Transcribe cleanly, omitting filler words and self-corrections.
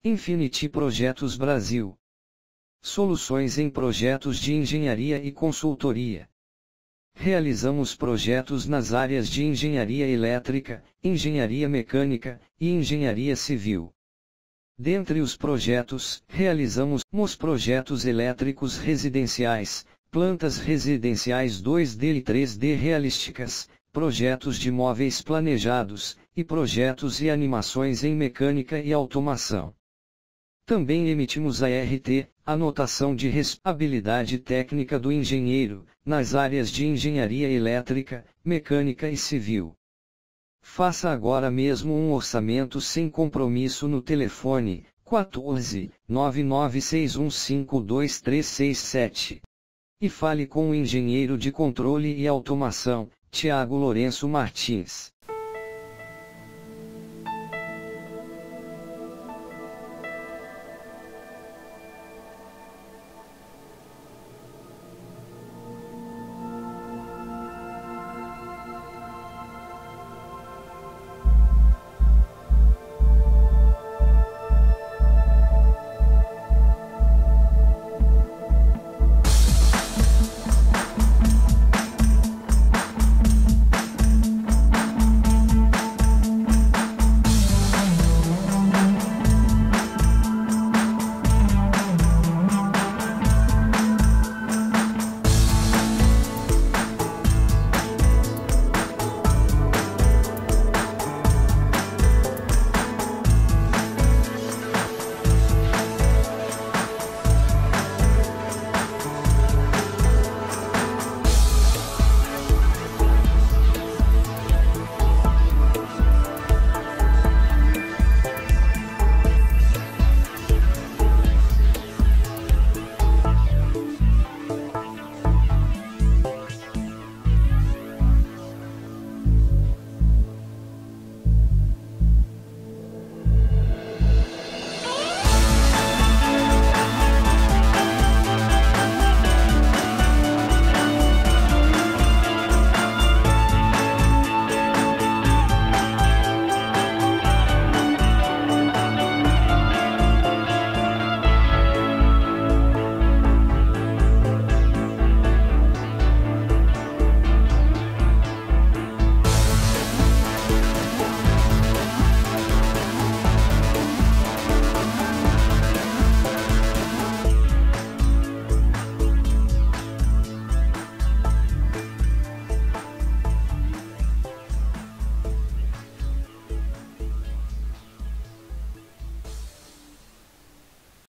Infinity Projetos Brasil. Soluções em projetos de engenharia e consultoria. Realizamos projetos nas áreas de engenharia elétrica, engenharia mecânica e engenharia civil. Dentre os projetos, realizamos projetos elétricos residenciais, plantas residenciais 2D e 3D realísticas, projetos de móveis planejados, e projetos e animações em mecânica e automação. Também emitimos a RT, Anotação de Responsabilidade Técnica do Engenheiro, nas áreas de engenharia elétrica, mecânica e civil. Faça agora mesmo um orçamento sem compromisso no telefone 14 996152367 e fale com o engenheiro de controle e automação, Tiago Lourenço Martins.